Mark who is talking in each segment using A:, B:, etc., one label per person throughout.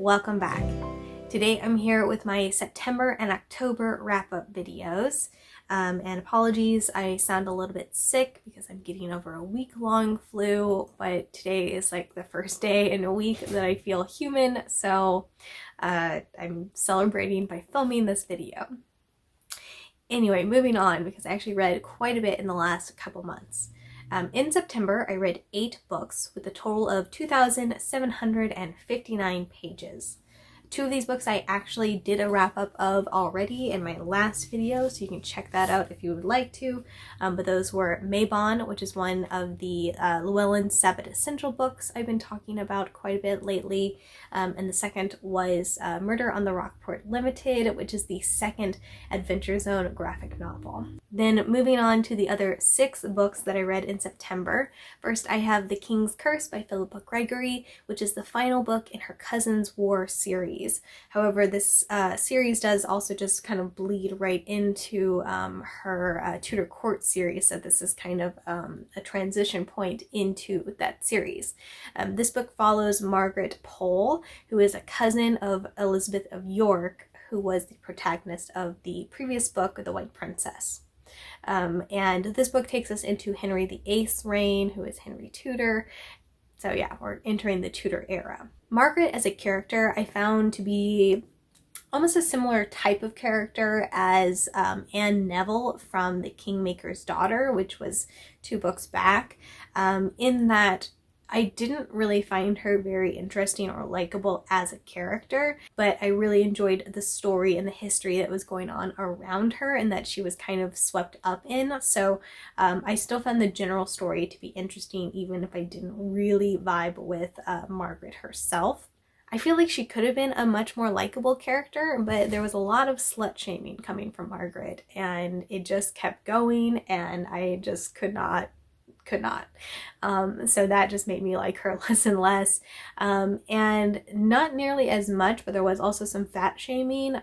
A: welcome back. Today I'm here with my September and October wrap-up videos. And apologies, I sound a little bit sick because I'm getting over a week-long flu, but today is like the first day in a week that I feel human, so I'm celebrating by filming this video. Anyway, moving on, because I actually read quite a bit in the last couple months. In September, I read 8 books with a total of 2,759 pages. 2 of these books I actually did a wrap-up of already in my last video, so you can check that out if you would like to. But those were Mabon, which is one of the Llewellyn Sabbath Essential books I've been talking about quite a bit lately. And the second was Murder on the Rockport Limited, which is the second Adventure Zone graphic novel. Then moving on to the other 6 books that I read in September. First, I have The King's Curse by Philippa Gregory, which is the final book in her Cousin's War series. However, this series does also just kind of bleed right into her Tudor Court series, so this is kind of a transition point into that series. This book follows Margaret Pole, who is a cousin of Elizabeth of York, who was the protagonist of the previous book, The White Princess. And this book takes us into Henry VIII's reign, who is Henry Tudor. So yeah, we're entering the Tudor era. Margaret as a character I found to be almost a similar type of character as Anne Neville from The Kingmaker's Daughter, which was 2 books back, in that I didn't really find her very interesting or likable as a character, but I really enjoyed the story and the history that was going on around her and that she was kind of swept up in. So I still found the general story to be interesting, even if I didn't really vibe with Margaret herself. I feel like she could have been a much more likable character, but there was a lot of slut shaming coming from Margaret, and it just kept going, and I just could not. So that just made me like her less and less, and not nearly as much, but there was also some fat shaming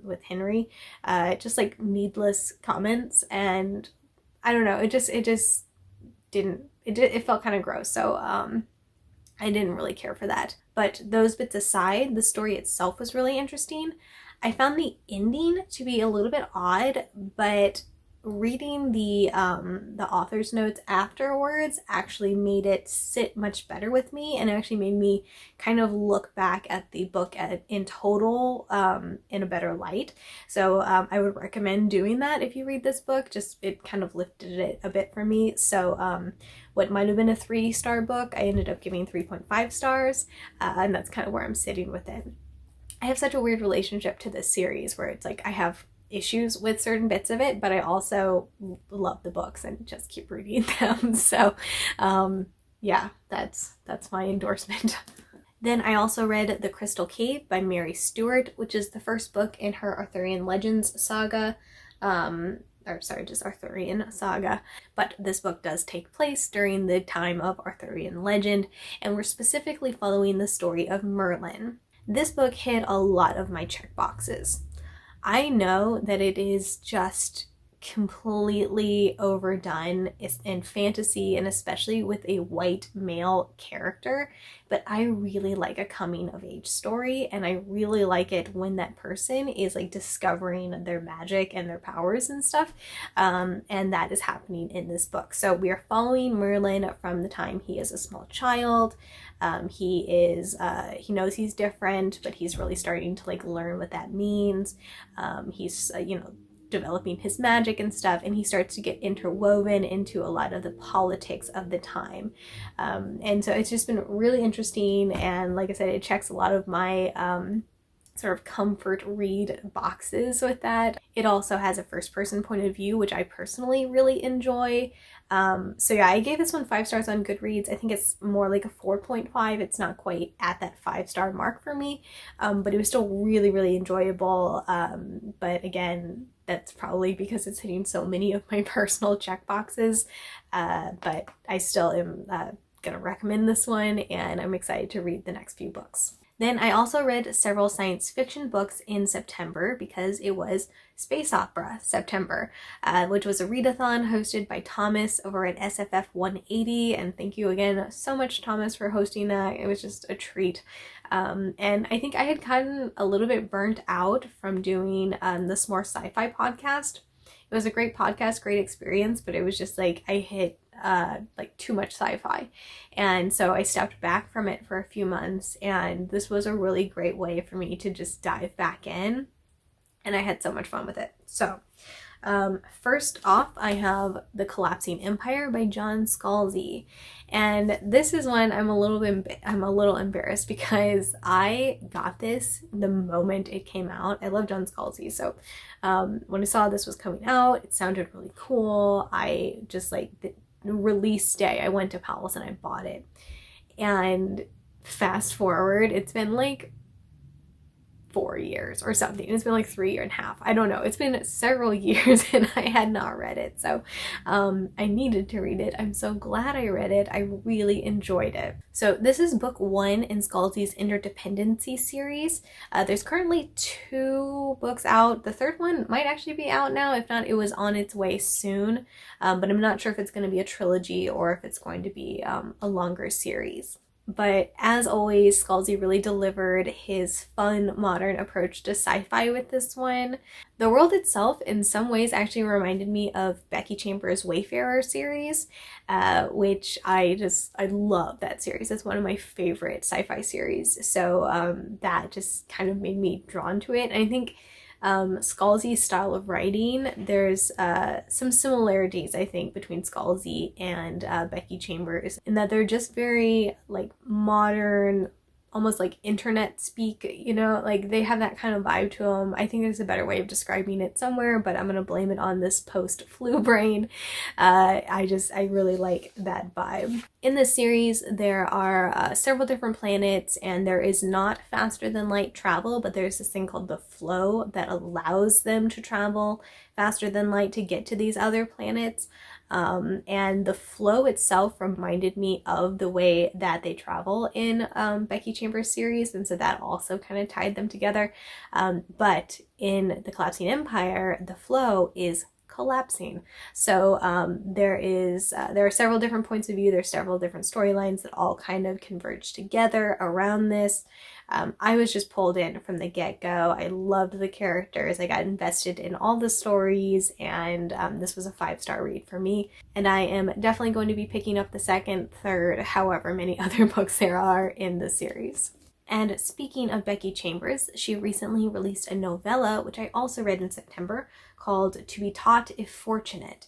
A: with Henry, just like needless comments, and I don't know, it felt kind of gross, so I didn't really care for that. But those bits aside, the story itself was really interesting. I found the ending to be a little bit odd, but reading the author's notes afterwards actually made it sit much better with me, and it actually made me kind of look back at the book in total in a better light. So I would recommend doing that if you read this book. Just it kind of lifted it a bit for me. So what might have been a 3-star book, I ended up giving 3.5 stars, and that's kind of where I'm sitting with it. I have such a weird relationship to this series where it's like I have issues with certain bits of it, but I also love the books and just keep reading them. So yeah, that's my endorsement. Then I also read The Crystal Cave by Mary Stuart, which is the first book in her Arthurian Legends saga. Just Arthurian saga. But this book does take place during the time of Arthurian legend, and we're specifically following the story of Merlin. This book hit a lot of my check boxes. I know that it is just completely overdone in fantasy, and especially with a white male character, but I really like a coming of age story, and I really like it when that person is like discovering their magic and their powers and stuff, and that is happening in this book. So we are following Merlin from the time he is a small child. He knows he's different, but he's really starting to like learn what that means. He's developing his magic and stuff, and he starts to get interwoven into a lot of the politics of the time, and so it's just been really interesting, and like I said, it checks a lot of my sort of comfort read boxes with that. It also has a first-person point of view, which I personally really enjoy. So yeah, I gave this one 5 stars on Goodreads. I think it's more like a 4.5. It's not quite at that 5-star mark for me, but it was still really, really enjoyable. But again, that's probably because it's hitting so many of my personal check boxes. But I still am gonna recommend this one, and I'm excited to read the next few books. Then I also read several science fiction books in September because it was Space Opera September, which was a readathon hosted by Thomas over at SFF 180. And thank you again so much, Thomas, for hosting that. It was just a treat. And I think I had gotten a little bit burnt out from doing this more sci-fi podcast. It was a great podcast, great experience, but it was just like I hit like too much sci-fi, and so I stepped back from it for a few months, and this was a really great way for me to just dive back in, and I had so much fun with it. So first off, I have The Collapsing Empire by John Scalzi, and this is one I'm a little embarrassed because I got this the moment it came out. I love John Scalzi, so when I saw this was coming out, it sounded really cool. I just like the release day, I went to Powell's and I bought it, and fast forward, it's been like 4 years or something. It's been like 3.5 years. I don't know. It's been several years and I had not read it. So I needed to read it. I'm so glad I read it. I really enjoyed it. So this is book 1 in Scalzi's Interdependency series. There's currently 2 books out. The third one might actually be out now. If not, it was on its way soon. But I'm not sure if it's going to be a trilogy or if it's going to be a longer series. But as always, Scalzi really delivered his fun, modern approach to sci-fi with this one. The world itself, in some ways, actually reminded me of Becky Chambers' Wayfarer series, which I love that series. It's one of my favorite sci-fi series. So that just kind of made me drawn to it. And I think Scalzi's style of writing, there's some similarities, I think, between Scalzi and Becky Chambers, in that they're just very like modern, almost like internet speak, you know, like they have that kind of vibe to them. I think there's a better way of describing it somewhere, but I'm gonna blame it on this post-flu brain. I really like that vibe. In this series, there are several different planets, and there is not faster than light travel, but there's this thing called the flow that allows them to travel faster than light to get to these other planets. And the flow itself reminded me of the way that they travel in Becky Chambers' series, and so that also kind of tied them together. But in The Collapsing Empire, the flow is collapsing. So there are several different points of view, there's several different storylines that all kind of converge together around this. I was just pulled in from the get-go. I loved the characters. I got invested in all the stories, and this was a 5-star read for me. And I am definitely going to be picking up the second, third, however many other books there are in the series. And speaking of Becky Chambers, she recently released a novella, which I also read in September, called To Be Taught If Fortunate.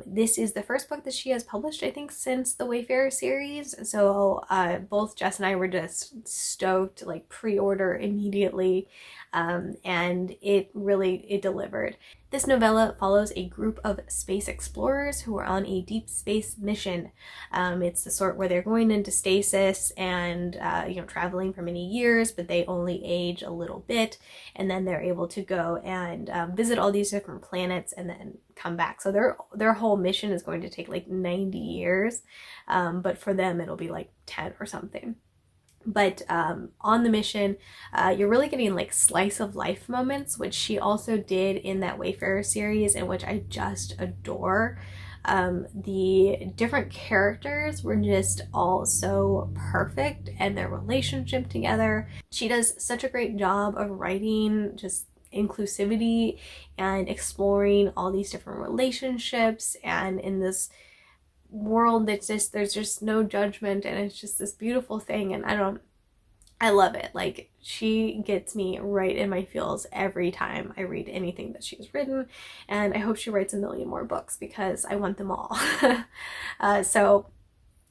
A: This is the first book that she has published, I think, since the Wayfarer series. So both Jess and I were just stoked, like pre-order immediately, and it delivered. This novella follows a group of space explorers who are on a deep space mission. It's the sort where they're going into stasis and traveling for many years, but they only age a little bit, and then they're able to go and visit all these different planets and then come back. So their whole mission is going to take like 90 years, but for them it'll be like 10 or something. But on the mission, you're really getting like slice of life moments, which she also did in that Wayfarer series, and which I just adore. The different characters were just all so perfect, and their relationship together. She does such a great job of writing just inclusivity and exploring all these different relationships, and in this world that's there's just no judgment, and it's just this beautiful thing, and I love it. Like, she gets me right in my feels every time I read anything that she's written, and I hope she writes a million more books because I want them all. So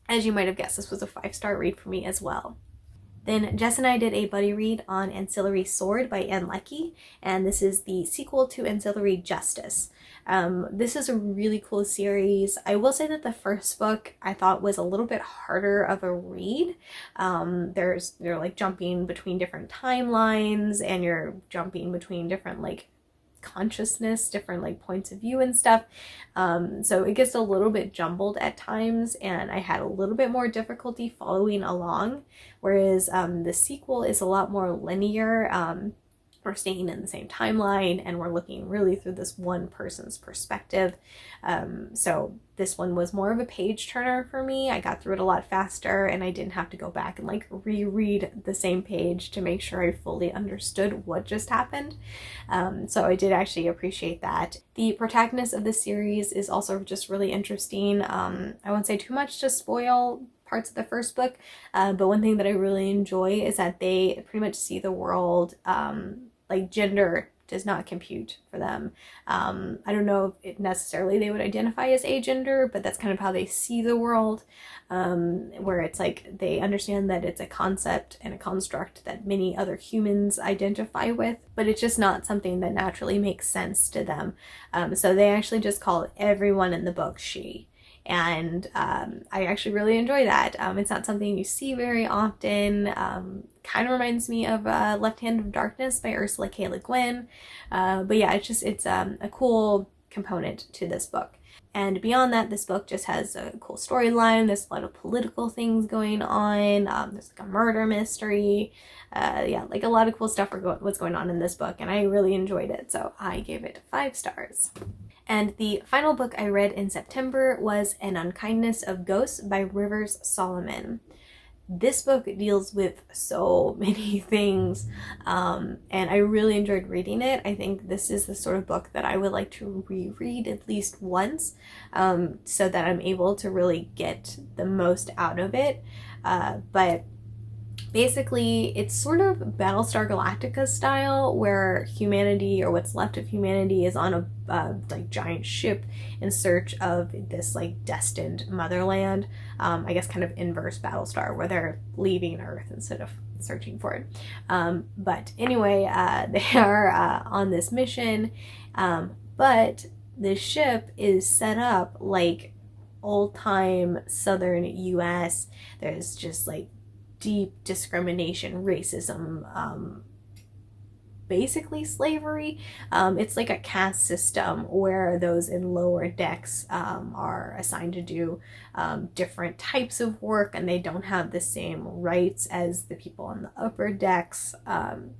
A: as you might have guessed, this was a 5-star read for me as well. Then Jess and I did a buddy read on Ancillary Sword by Ann Leckie, and this is the sequel to Ancillary Justice. This is a really cool series. I will say that the first book I thought was a little bit harder of a read. You're like jumping between different timelines, and you're jumping between different like consciousness, different like points of view and stuff. So it gets a little bit jumbled at times, and I had a little bit more difficulty following along, whereas the sequel is a lot more linear. We're staying in the same timeline and we're looking really through this one person's perspective. So this one was more of a page turner for me. I got through it a lot faster, and I didn't have to go back and like reread the same page to make sure I fully understood what just happened. So I did actually appreciate that. The protagonist of this series is also just really interesting. I won't say too much to spoil parts of the first book, but one thing that I really enjoy is that they pretty much see the world like gender does not compute for them. I don't know if it necessarily they would identify as agender, but that's kind of how they see the world, where it's like they understand that it's a concept and a construct that many other humans identify with, but it's just not something that naturally makes sense to them. So they actually just call everyone in the book she. And I actually really enjoy that. It's not something you see very often. Kind of reminds me of Left Hand of Darkness by Ursula K. Le Guin. But yeah, it's a cool component to this book. And beyond that, this book just has a cool storyline. There's a lot of political things going on. There's like a murder mystery. Yeah, like a lot of cool stuff was going on in this book, and I really enjoyed it. So I gave it 5 stars. And the final book I read in September was An Unkindness of Ghosts by Rivers Salmon. This book deals with so many things, and I really enjoyed reading it. I think this is the sort of book that I would like to reread at least once, so that I'm able to really get the most out of it. But basically, it's sort of Battlestar Galactica style, where humanity, or what's left of humanity, is on a like giant ship in search of this like destined motherland. I guess kind of inverse Battlestar, where they're leaving Earth instead of searching for it. But anyway, they are on this mission, but the ship is set up like old-time southern US. There's just like deep discrimination, racism, basically slavery. It's like a caste system where those in lower decks are assigned to do different types of work, and they don't have the same rights as the people on the upper decks.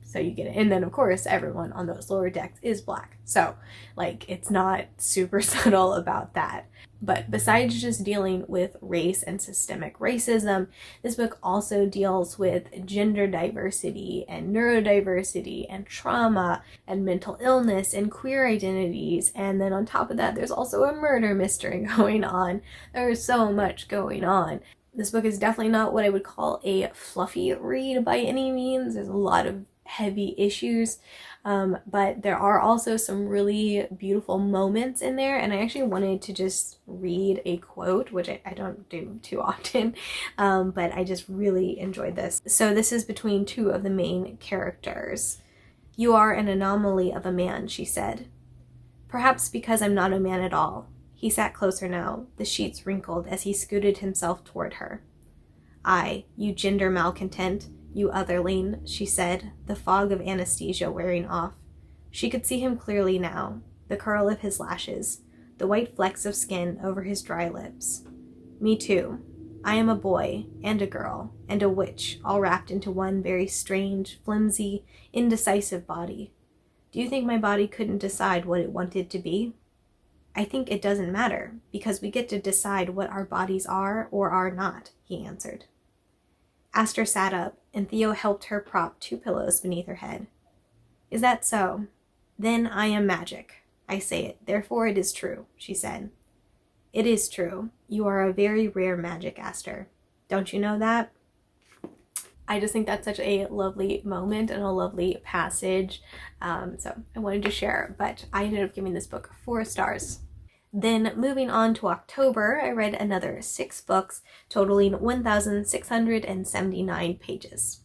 A: So you get it. And then of course everyone on those lower decks is black. So like it's not super subtle about that. But besides just dealing with race and systemic racism, this book also deals with gender diversity and neurodiversity and trauma and mental illness and queer identities. And then on top of that, there's also a murder mystery going on. There's so much going on. This book is definitely not what I would call a fluffy read by any means. There's a lot of heavy issues, but there are also some really beautiful moments in there, and I actually wanted to just read a quote, which I don't do too often, but I just really enjoyed this. So this is between 2 of the main characters. "You are an anomaly of a man," she said. "Perhaps because I'm not a man at all." He sat closer now, the sheets wrinkled as he scooted himself toward her. "Aye, you gender malcontent, you otherling," she said, the fog of anesthesia wearing off. She could see him clearly now, the curl of his lashes, the white flecks of skin over his dry lips. "Me too. I am a boy, and a girl, and a witch, all wrapped into one very strange, flimsy, indecisive body. Do you think my body couldn't decide what it wanted to be?" "I think it doesn't matter, because we get to decide what our bodies are or are not," he answered. Aster sat up, and Theo helped her prop 2 pillows beneath her head. "Is that so? Then I am magic. I say it, therefore it is true," she said. "It is true. You are a very rare magic, Aster. Don't you know that?" I just think that's such a lovely moment and a lovely passage, so I wanted to share, but I ended up giving this book 4 stars. Then moving on to October, I read another 6 books, totaling 1,679 pages.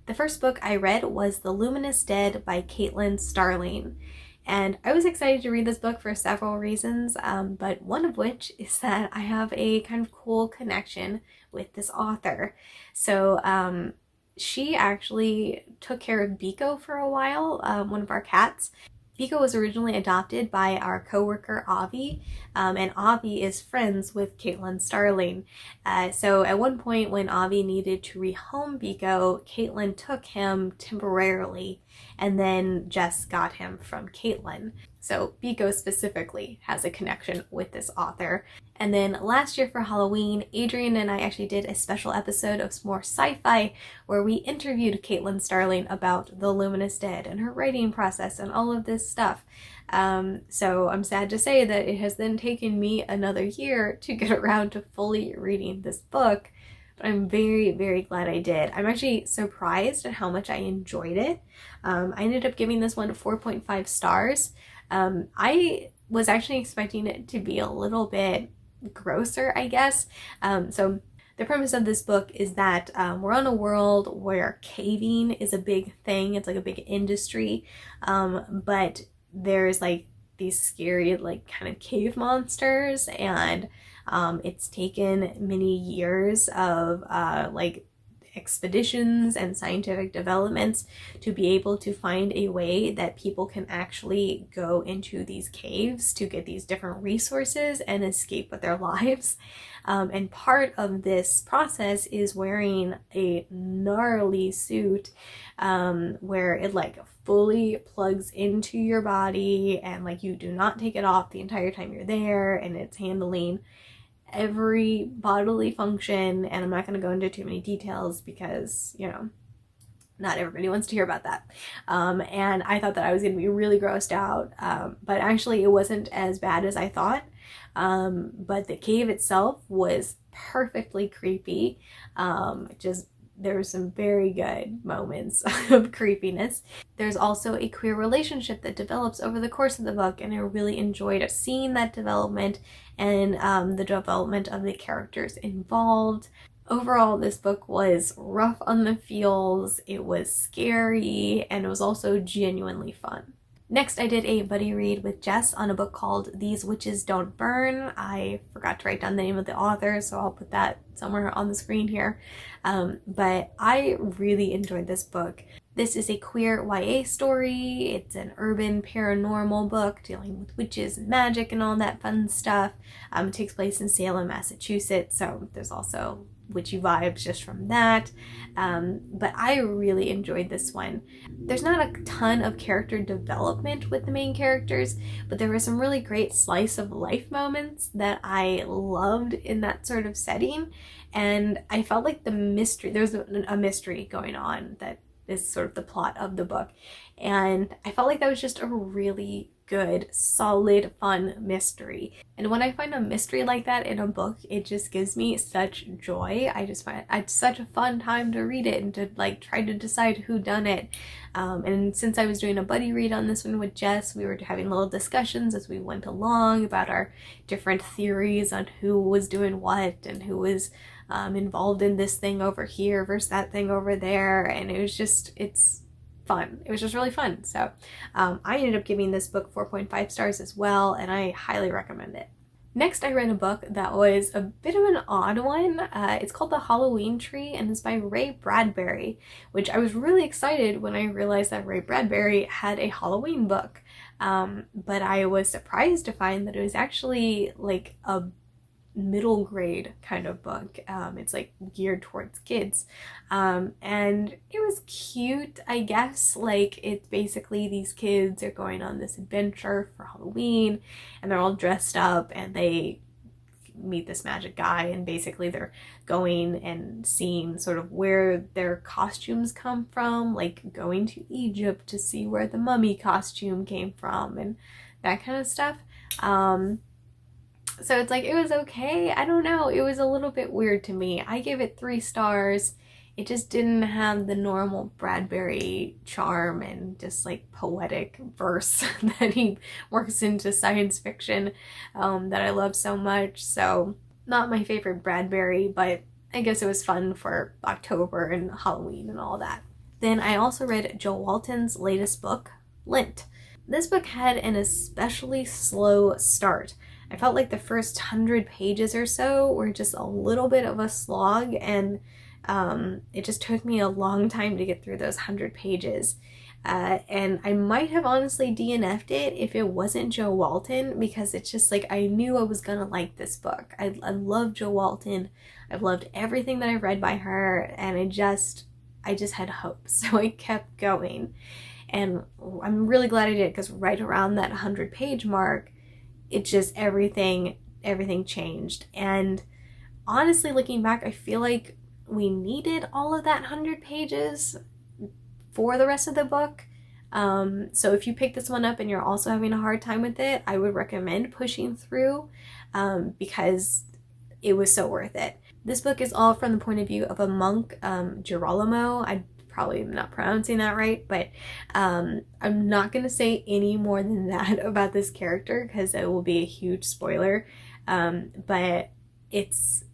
A: The first book I read was The Luminous Dead by Caitlin Starling, and I was excited to read this book for several reasons, but one of which is that I have a kind of cool connection with this author. So she actually took care of Biko for a while, one of our cats. Biko was originally adopted by our coworker Avi, and Avi is friends with Caitlin Starling. So at one point when Avi needed to rehome Biko, Caitlin took him temporarily, and then Jess got him from Caitlin. So Biko specifically has a connection with this author. And then last year for Halloween, Adrian and I actually did a special episode of More Sci-Fi where we interviewed Caitlin Starling about The Luminous Dead and her writing process and all of this stuff. So I'm sad to say that it has then taken me another year to get around to fully reading this book, but I'm very, very glad I did. I'm actually surprised at how much I enjoyed it. I ended up giving this one 4.5 stars. I was actually expecting it to be a little bit grosser, I guess. So the premise of this book is that we're on a world where caving is a big thing. It's like a big industry, but there's like these scary like kind of cave monsters, and it's taken many years of like expeditions and scientific developments to be able to find a way that people can actually go into these caves to get these different resources and escape with their lives. And part of this process is wearing a gnarly suit where it like fully plugs into your body, and like you do not take it off the entire time you're there, and it's handling every bodily function. And I'm not going to go into too many details because, you know, not everybody wants to hear about that. And I thought that I was going to be really grossed out, but actually it wasn't as bad as I thought. But the cave itself was perfectly creepy. Just there were some very good moments of creepiness. There's also a queer relationship that develops over the course of the book, and I really enjoyed seeing that development and the development of the characters involved. Overall, this book was rough on the feels, it was scary, and it was also genuinely fun. Next, I did a buddy read with Jess on a book called These Witches Don't Burn. I forgot to write down the name of the author, so I'll put that somewhere on the screen here. But I really enjoyed this book. This is a queer YA story. It's an urban paranormal book dealing with witches and magic and all that fun stuff. It takes place in Salem, Massachusetts, so there's also witchy vibes just from that. But I really enjoyed this one. There's not a ton of character development with the main characters, but there were some really great slice of life moments that I loved in that sort of setting. And I felt like the mystery, there's a mystery going on that is sort of the plot of the book. And I felt like that was just a really good, solid, fun mystery. And when I find a mystery like that in a book, it just gives me such joy. I just find it's such a fun time to read it and to like try to decide who done it. And since I was doing a buddy read on this one with Jess, we were having little discussions as we went along about our different theories on who was doing what and who was involved in this thing over here versus that thing over there. And it was just, it's fun. It was just really fun. So I ended up giving this book 4.5 stars as well, and I highly recommend it. Next, I read a book that was a bit of an odd one. It's called The Halloween Tree, and it's by Ray Bradbury, which I was really excited when I realized that Ray Bradbury had a Halloween book. But I was surprised to find that it was actually like a middle grade kind of book. It's like geared towards kids, and it was cute, I guess. Like, it's basically these kids are going on this adventure for Halloween, and they're all dressed up, and they meet this magic guy, and basically they're going and seeing sort of where their costumes come from, like going to Egypt to see where the mummy costume came from and that kind of stuff. So it's like, it was okay. I don't know. It was a little bit weird to me. I gave it 3 stars. It just didn't have the normal Bradbury charm and just like poetic verse that he works into science fiction that I love so much. So not my favorite Bradbury, but I guess it was fun for October and Halloween and all that. Then I also read Joe Walton's latest book, Lint. This book had an especially slow start. I felt like the first 100 pages or so were just a little bit of a slog, and it just took me a long time to get through those 100 pages. And I might have honestly DNF'd it if it wasn't Jo Walton, because it's just like I knew I was gonna like this book. I love Jo Walton. I've loved everything that I've read by her, and I just had hope, so I kept going. And I'm really glad I did, because right around that 100-page mark, it just everything changed. And honestly, looking back, I feel like we needed all of that 100 pages for the rest of the book. So if you pick this one up and you're also having a hard time with it, I would recommend pushing through, because it was so worth it. This book is all from the point of view of a monk, Girolamo. I probably am not pronouncing that right, but I'm not going to say any more than that about this character, because it will be a huge spoiler. But it's,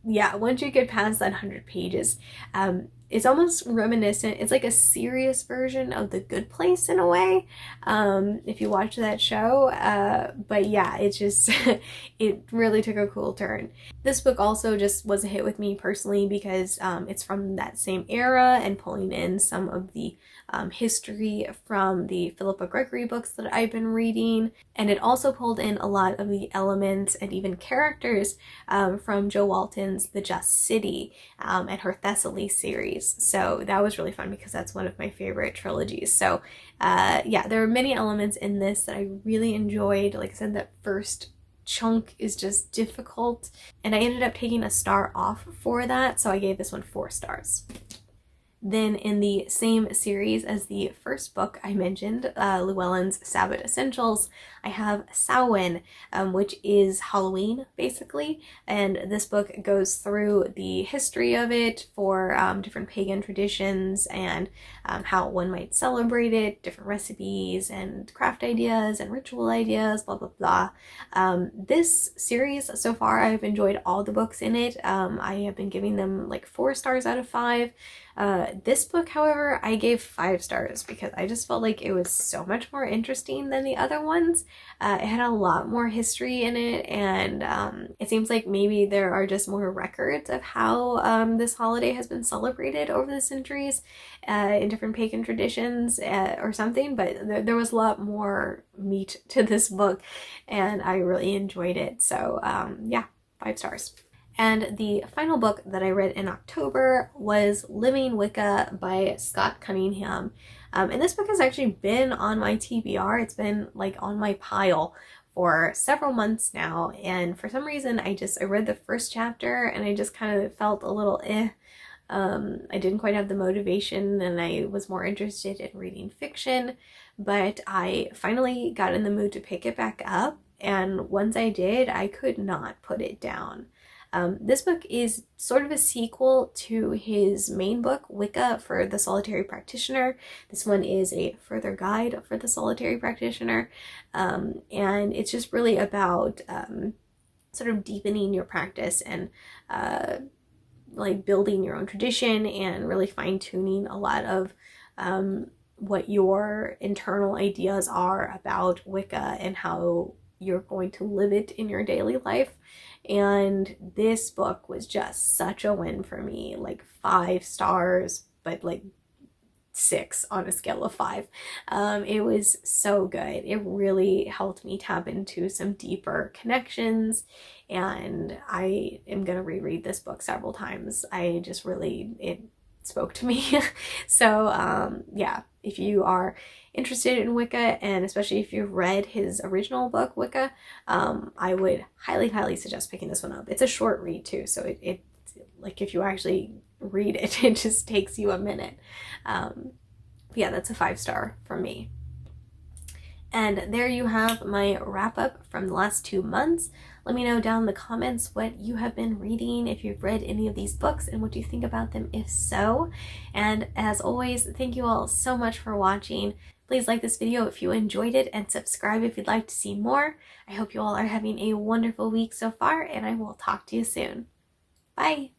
A: yeah, once you get past that 100 pages, it's almost reminiscent. It's like a serious version of The Good Place in a way, if you watch that show. But yeah, it just, it really took a cool turn. This book also just was a hit with me personally, because it's from that same era, and pulling in some of the history from the Philippa Gregory books that I've been reading. And it also pulled in a lot of the elements and even characters from Jo Walton's The Just City and her Thessaly series. So that was really fun, because that's one of my favorite trilogies. So yeah, there are many elements in this that I really enjoyed. Like I said, that first chunk is just difficult, and I ended up taking a star off for that, so I gave this one 4 stars. Then in the same series as the first book I mentioned, Llewellyn's Sabbath Essentials, I have Samhain, which is Halloween basically, and this book goes through the history of it for different pagan traditions, and how one might celebrate it, different recipes and craft ideas and ritual ideas, blah blah blah. This series so far, I've enjoyed all the books in it. I have been giving them like 4 stars out of 5. This book, however, I gave 5 stars, because I just felt like it was so much more interesting than the other ones. It had a lot more history in it, and it seems like maybe there are just more records of how this holiday has been celebrated over the centuries in different pagan traditions or something, but there was a lot more meat to this book, and I really enjoyed it. So yeah, 5 stars. And the final book that I read in October was Living Wicca by Scott Cunningham. And this book has actually been on my TBR. It's been like on my pile for several months now. And for some reason, I read the first chapter and I just kind of felt a little I didn't quite have the motivation, and I was more interested in reading fiction. But I finally got in the mood to pick it back up. And once I did, I could not put it down. This book is sort of a sequel to his main book, Wicca for the Solitary Practitioner. This one is a further guide for the solitary practitioner, and it's just really about sort of deepening your practice and like building your own tradition, and really fine-tuning a lot of what your internal ideas are about Wicca and how you're going to live it in your daily life. And this book was just such a win for me, like 5 stars, but like 6 on a scale of 5. It was so good. It really helped me tap into some deeper connections, and I am gonna reread this book several times. It spoke to me. So yeah, if you are interested in Wicca, and especially if you've read his original book, Wicca, I would highly suggest picking this one up. It's a short read too, so it like if you actually read it, it just takes you a minute. Yeah, that's a 5 star from me. And there you have my wrap up from the last 2 months. Let me know down in the comments what you have been reading, if you've read any of these books, and what you think about them if so. And as always, thank you all so much for watching. Please like this video if you enjoyed it, and subscribe if you'd like to see more. I hope you all are having a wonderful week so far, and I will talk to you soon. Bye!